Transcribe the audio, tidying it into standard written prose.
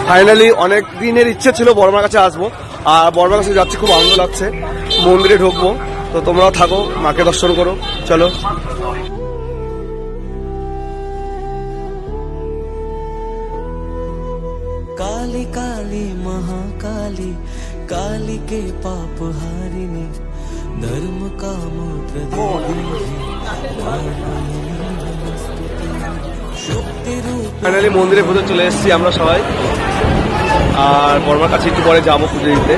Finally অনেক দিনের ইচ্ছে ছিল বড়মার কাছে আসবো, আর বড়মার কাছে যাচ্ছি, খুব আনন্দ লাগছে। মন্দিরে ঢুকবো, তো তোমরাও থাকো, মাকে দর্শন করো, চলো। काली काली महाकाली काली के पाप हारिणी धर्म काम ফাইনালি মন্দিরে পুজো চলে এসেছি আমরা সবাই, আর বড়মার কাছে একটু পরে যাবো পুজো দিতে।